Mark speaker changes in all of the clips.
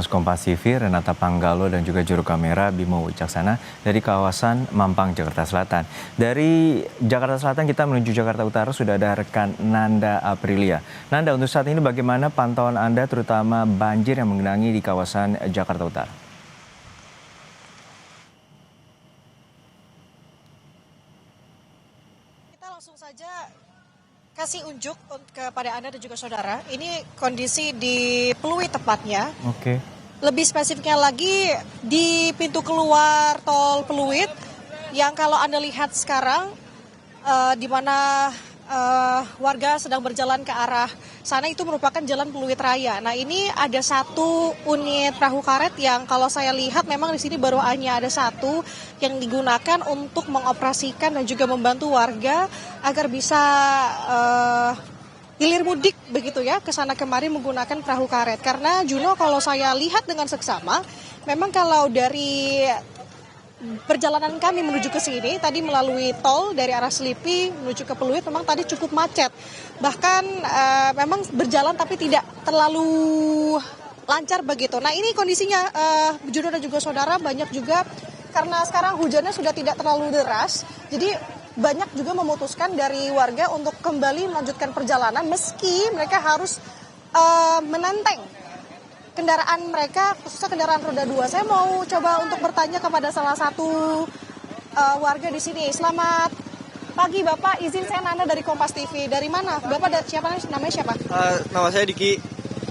Speaker 1: Kompas TV, Renata Panggalo dan juga juru kamera Bimo Wicaksana dari kawasan Mampang, Jakarta Selatan. Dari Jakarta Selatan kita menuju Jakarta Utara sudah ada rekan Nanda Aprilia. Nanda, untuk saat ini bagaimana pantauan Anda terutama banjir yang menggenangi di kawasan Jakarta Utara?
Speaker 2: Kita langsung saja kasih unjuk kepada Anda dan juga saudara. Ini kondisi di Pluit tepatnya.
Speaker 1: Oke.
Speaker 2: Lebih spesifiknya lagi di pintu keluar tol Pluit yang kalau Anda lihat sekarang di mana warga sedang berjalan ke arah sana itu merupakan jalan Pluit Raya. Nah, ini ada satu unit perahu karet yang kalau saya lihat memang di sini baru hanya ada satu yang digunakan untuk mengoperasikan dan juga membantu warga agar bisa hilir mudik begitu ya ke sana kemari menggunakan perahu karet. Karena Juno kalau saya lihat dengan seksama memang kalau dari perjalanan kami menuju ke sini tadi melalui tol dari arah Selipi menuju ke Pluit memang tadi cukup macet. Bahkan memang berjalan tapi tidak terlalu lancar begitu. Nah, ini kondisinya Juno dan juga saudara banyak juga karena sekarang hujannya sudah tidak terlalu deras. Jadi banyak juga memutuskan dari warga untuk kembali melanjutkan perjalanan meski mereka harus menenteng kendaraan mereka, khususnya kendaraan roda 2. Saya mau coba untuk bertanya kepada salah satu warga di sini. Selamat pagi Bapak, izin saya Nanda dari Kompas TV. Dari mana? Bapak namanya siapa?
Speaker 3: Nama saya Diki.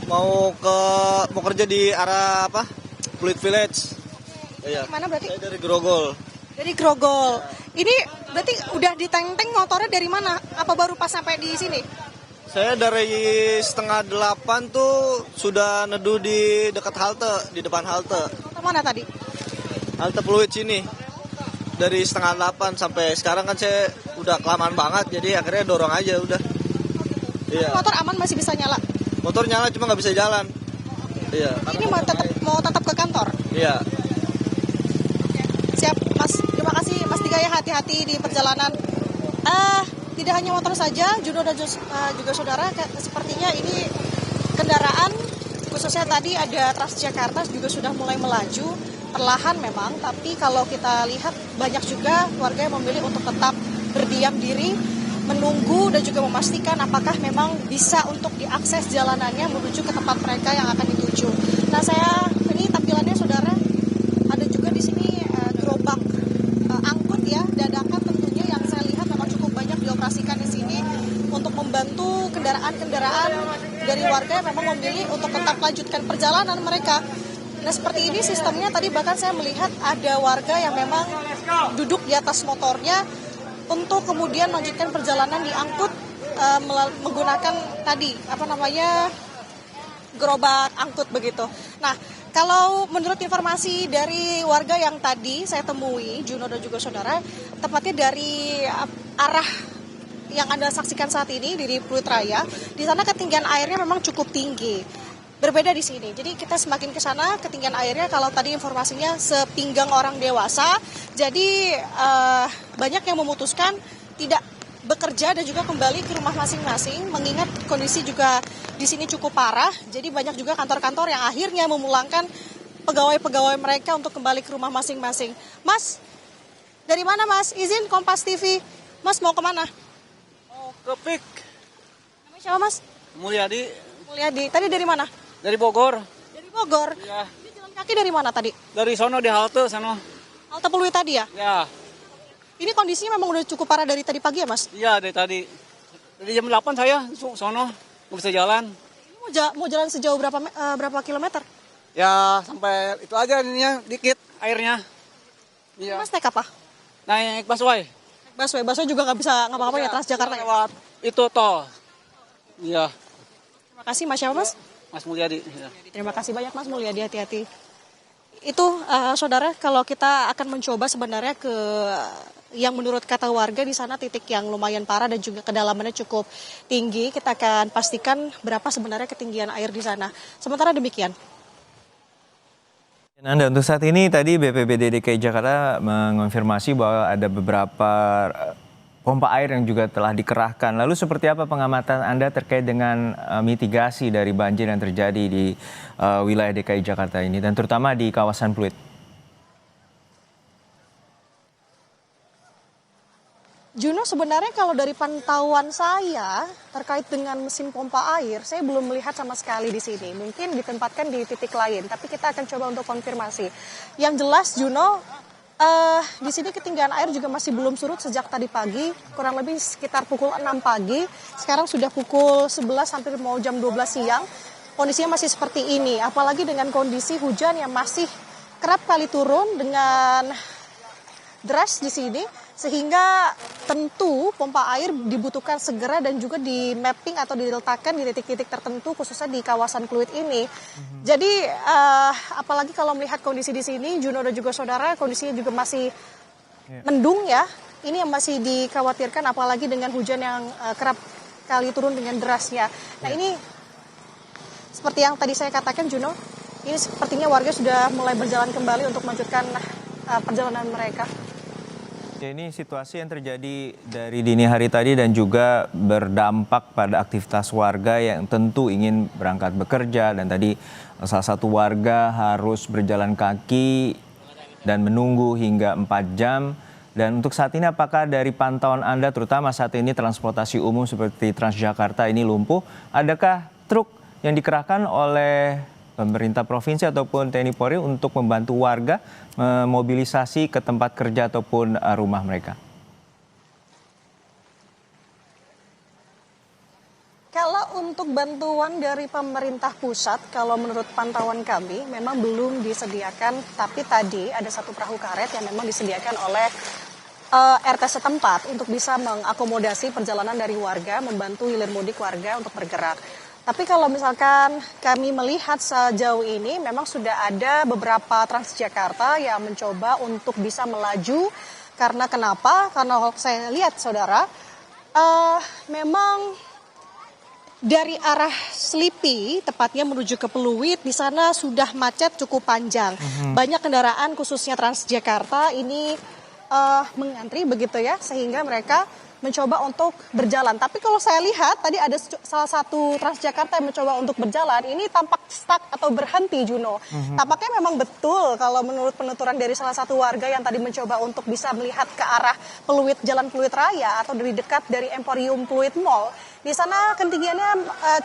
Speaker 3: Mau kerja di arah apa? Pluit Village. Iya.
Speaker 2: Mana berarti?
Speaker 3: Saya dari Grogol.
Speaker 2: Dari Grogol. Ini berarti udah diteng-teng motornya dari mana? Apa baru pas sampai di sini?
Speaker 3: Saya dari 7:30 tuh sudah neduh di dekat halte, di depan halte.
Speaker 2: Mana tadi?
Speaker 3: Halte Pluit sini. Dari 7:30 sampai sekarang kan saya udah kelamaan banget, jadi akhirnya dorong aja udah. Iya.
Speaker 2: Motor aman masih bisa nyala?
Speaker 3: Motor nyala cuma nggak bisa jalan. Iya.
Speaker 2: Ini mau tetap ke kantor?
Speaker 3: Iya.
Speaker 2: Siap, Mas. Terima kasih, Mas Digaya. Hati-hati di perjalanan. Tidak hanya motor saja, Juno dan juga saudara, sepertinya ini kendaraan, khususnya tadi ada Transjakarta juga sudah mulai melaju, perlahan memang, tapi kalau kita lihat banyak juga warga yang memilih untuk tetap berdiam diri, menunggu dan juga memastikan apakah memang bisa untuk diakses jalanannya menuju ke tempat mereka yang akan dituju. Nah, ini tampilannya saudara, ada juga di sini gerobak angkut ya, dadakan tentunya yang saya lihat memang cukup banyak dioperasikan di sini untuk membantu kendaraan-kendaraan dari warga yang memang memilih untuk tetap lanjutkan perjalanan mereka. Nah, seperti ini sistemnya tadi bahkan saya melihat ada warga yang memang duduk di atas motornya untuk kemudian melanjutkan perjalanan diangkut menggunakan tadi gerobak angkut begitu. Nah, kalau menurut informasi dari warga yang tadi saya temui, Juno dan juga saudara, tepatnya dari arah yang Anda saksikan saat ini di Pluit Raya, di sana ketinggian airnya memang cukup tinggi. Berbeda di sini. Jadi kita semakin ke sana ketinggian airnya kalau tadi informasinya sepinggang orang dewasa. Jadi banyak yang memutuskan tidak bekerja dan juga kembali ke rumah masing-masing mengingat kondisi juga di sini cukup parah. Jadi banyak juga kantor-kantor yang akhirnya memulangkan pegawai-pegawai mereka untuk kembali ke rumah masing-masing. Mas, dari mana Mas? Izin Kompas TV. Mas mau kemana?
Speaker 4: Mau ke PIK.
Speaker 2: Namanya siapa Mas?
Speaker 4: Mulyadi.
Speaker 2: Mulyadi. Tadi dari mana?
Speaker 4: Dari Bogor.
Speaker 2: Dari Bogor.
Speaker 4: Ya.
Speaker 2: Ini jalan kaki dari mana tadi?
Speaker 4: Dari sono di halte sono.
Speaker 2: Halte Pluit tadi ya?
Speaker 4: Ya.
Speaker 2: Ini kondisinya memang udah cukup parah dari tadi pagi ya Mas?
Speaker 4: Iya dari tadi. Dari jam 8 saya sono nggak bisa jalan.
Speaker 2: Ini mau jalan sejauh berapa kilometer?
Speaker 4: Ya sampai itu aja ininya dikit airnya. Iya.
Speaker 2: Mas naik apa?
Speaker 4: Naik busway.
Speaker 2: Naik busway juga nggak bisa ngapa-ngapain ya Transjakarta ya?
Speaker 4: Lewat itu tol. Iya.
Speaker 2: Terima kasih Mas siapa Mas?
Speaker 4: Mas Mulyadi. Ya.
Speaker 2: Terima kasih banyak Mas Mulyadi, hati-hati. Itu saudara kalau kita akan mencoba sebenarnya ke yang menurut kata warga di sana titik yang lumayan parah dan juga kedalamannya cukup tinggi. Kita akan pastikan berapa sebenarnya ketinggian air di sana. Sementara demikian.
Speaker 1: Anda, untuk saat ini tadi BPBD DKI Jakarta mengonfirmasi bahwa ada beberapa pompa air yang juga telah dikerahkan. Lalu seperti apa pengamatan Anda terkait dengan mitigasi dari banjir yang terjadi di wilayah DKI Jakarta ini dan terutama di kawasan Pluit?
Speaker 2: Juno, sebenarnya kalau dari pantauan saya terkait dengan mesin pompa air, saya belum melihat sama sekali di sini. Mungkin ditempatkan di titik lain, tapi kita akan coba untuk konfirmasi. Yang jelas, Juno, di sini ketinggian air juga masih belum surut sejak tadi pagi, kurang lebih sekitar pukul 6 pagi. Sekarang sudah pukul 11 hampir mau jam 12 siang. Kondisinya masih seperti ini, apalagi dengan kondisi hujan yang masih kerap kali turun dengan deras di sini, sehingga tentu pompa air dibutuhkan segera dan juga di mapping atau diletakkan di titik-titik tertentu khususnya di kawasan Pluit ini. Jadi apalagi kalau melihat kondisi di sini, Juno dan juga saudara, kondisinya juga masih mendung ya. Ini yang masih dikhawatirkan apalagi dengan hujan yang kerap kali turun dengan derasnya. Nah ini seperti yang tadi saya katakan, Juno, ini sepertinya warga sudah mulai berjalan kembali untuk melanjutkan perjalanan mereka.
Speaker 1: Ya, ini situasi yang terjadi dari dini hari tadi dan juga berdampak pada aktivitas warga yang tentu ingin berangkat bekerja, dan tadi salah satu warga harus berjalan kaki dan menunggu hingga 4 jam. Dan untuk saat ini apakah dari pantauan Anda terutama saat ini transportasi umum seperti Transjakarta ini lumpuh, adakah truk yang dikerahkan oleh pemerintah provinsi ataupun TNI Polri untuk membantu warga memobilisasi ke tempat kerja ataupun rumah mereka?
Speaker 2: Kalau untuk bantuan dari pemerintah pusat, kalau menurut pantauan kami memang belum disediakan, tapi tadi ada satu perahu karet yang memang disediakan oleh RT setempat untuk bisa mengakomodasi perjalanan dari warga, membantu hilir mudik warga untuk bergerak. Tapi kalau misalkan kami melihat sejauh ini memang sudah ada beberapa Transjakarta yang mencoba untuk bisa melaju. Karena kenapa? Karena kalau saya lihat saudara, memang dari arah Selipi tepatnya menuju ke Pluit di sana sudah macet cukup panjang. Banyak kendaraan khususnya Transjakarta ini mengantri begitu ya, sehingga mereka mencoba untuk berjalan. Tapi kalau saya lihat tadi ada salah satu Transjakarta yang mencoba untuk berjalan, ini tampak stuck atau berhenti, Juno. Tampaknya memang betul kalau menurut penuturan dari salah satu warga yang tadi mencoba untuk bisa melihat ke arah Pluit, Jalan Pluit Raya atau dari dekat dari Emporium Pluit Mall. Di sana ketinggiannya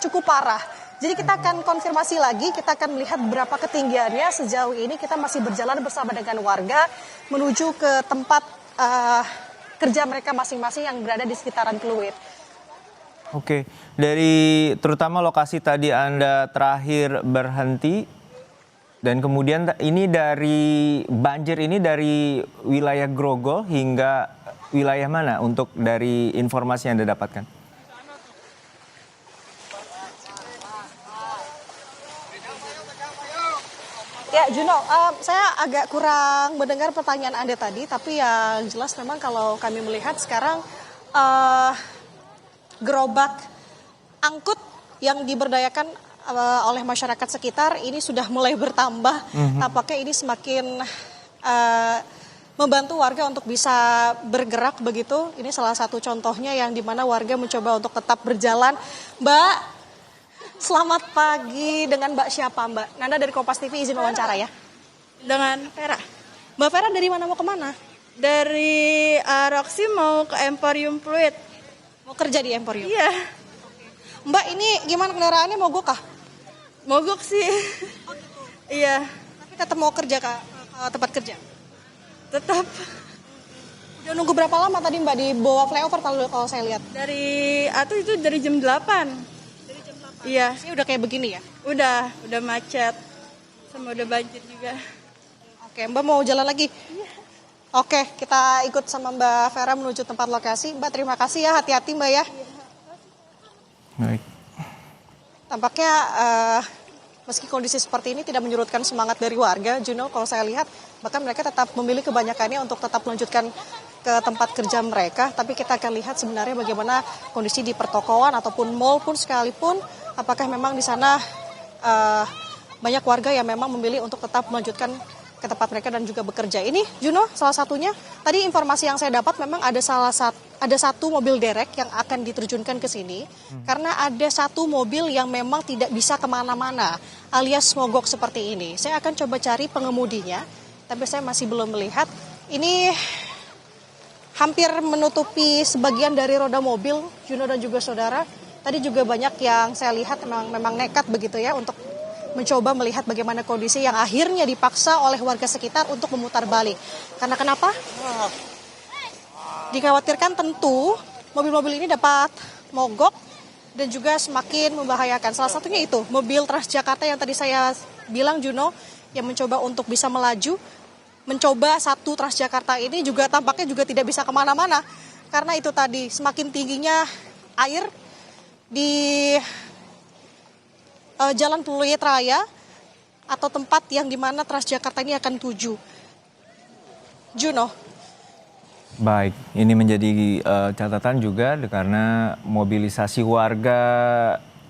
Speaker 2: cukup parah. Jadi kita akan konfirmasi lagi, kita akan melihat berapa ketinggiannya. Sejauh ini kita masih berjalan bersama dengan warga menuju ke tempat kerja mereka masing-masing yang berada di sekitaran Pluit.
Speaker 1: Oke, dari terutama lokasi tadi Anda terakhir berhenti, dan kemudian ini dari banjir ini dari wilayah Grogol hingga wilayah mana untuk dari informasi yang Anda dapatkan?
Speaker 2: Ya, Juno, saya agak kurang mendengar pertanyaan Anda tadi, tapi yang jelas memang kalau kami melihat sekarang gerobak angkut yang diberdayakan oleh masyarakat sekitar ini sudah mulai bertambah. Tampaknya ini semakin membantu warga untuk bisa bergerak begitu. Ini salah satu contohnya yang dimana warga mencoba untuk tetap berjalan. Mbak, selamat pagi. Dengan Mbak siapa, Mbak? Nanda dari Kompas TV, izin wawancara ya.
Speaker 5: Dengan Vera.
Speaker 2: Mbak Vera dari mana mau kemana?
Speaker 5: Dari Roxy mau ke Emporium Pluit.
Speaker 2: Mau kerja di Emporium?
Speaker 5: Iya,
Speaker 2: Mbak, ini gimana kendaraannya, mogok kah?
Speaker 5: mogok sih. Iya,
Speaker 2: Tapi tetap mau kerja ke tempat kerja?
Speaker 5: tetap
Speaker 2: Udah nunggu berapa lama tadi Mbak di bawah flyover kalau saya lihat?
Speaker 5: dari itu dari jam 8. Iya,
Speaker 2: Ini udah kayak begini ya?
Speaker 5: udah macet. Sama udah banjir juga.
Speaker 2: Oke, Mbak mau jalan lagi? Oke, kita ikut sama Mbak Vera menuju tempat lokasi. Mbak, terima kasih ya, hati-hati Mbak ya.
Speaker 1: Baik.
Speaker 2: Tampaknya meski kondisi seperti ini tidak menyurutkan semangat dari warga, Juno, kalau saya lihat, bahkan mereka tetap memilih kebanyakannya untuk tetap melanjutkan ke tempat kerja mereka. Tapi kita akan lihat sebenarnya bagaimana kondisi di pertokoan ataupun mall pun sekalipun, apakah memang di sana banyak warga yang memang memilih untuk tetap melanjutkan ke tempat mereka dan juga bekerja. Ini Juno salah satunya. Tadi informasi yang saya dapat memang ada satu mobil derek yang akan diterjunkan ke sini karena ada satu mobil yang memang tidak bisa kemana-mana alias mogok seperti ini. Saya akan coba cari pengemudinya, tapi saya masih belum melihat. Ini hampir menutupi sebagian dari roda mobil, Juno dan juga saudara. Tadi juga banyak yang saya lihat memang nekat begitu ya untuk mencoba melihat bagaimana kondisi yang akhirnya dipaksa oleh warga sekitar untuk memutar balik. Karena kenapa? Dikhawatirkan tentu mobil-mobil ini dapat mogok dan juga semakin membahayakan. Salah satunya itu mobil Transjakarta yang tadi saya bilang Juno yang mencoba untuk bisa melaju. Mencoba satu Transjakarta ini juga tampaknya juga tidak bisa kemana-mana. Karena itu tadi semakin tingginya air di Jalan Pluit Raya atau tempat yang dimana Transjakarta ini akan tuju. Juno.
Speaker 1: Baik, ini menjadi catatan juga karena mobilisasi warga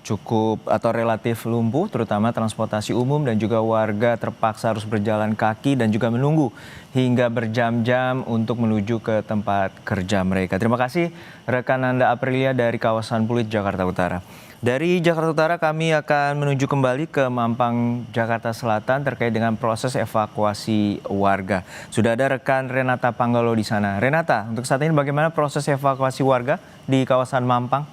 Speaker 1: cukup atau relatif lumpuh, terutama transportasi umum dan juga warga terpaksa harus berjalan kaki dan juga menunggu hingga berjam-jam untuk menuju ke tempat kerja mereka. Terima kasih rekan Nanda Aprilia dari kawasan Pluit, Jakarta Utara. Dari Jakarta Utara kami akan menuju kembali ke Mampang, Jakarta Selatan terkait dengan proses evakuasi warga. Sudah ada rekan Renata Panggalo di sana. Renata, untuk saat ini bagaimana proses evakuasi warga di kawasan Mampang?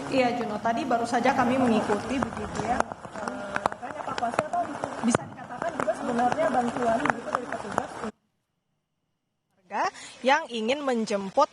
Speaker 2: Iya Juno, tadi baru saja kami mengikuti begitu ya. Evakuasi atau bisa dikatakan juga sebenarnya bantuan begitu dari petugas warga yang ingin menjemput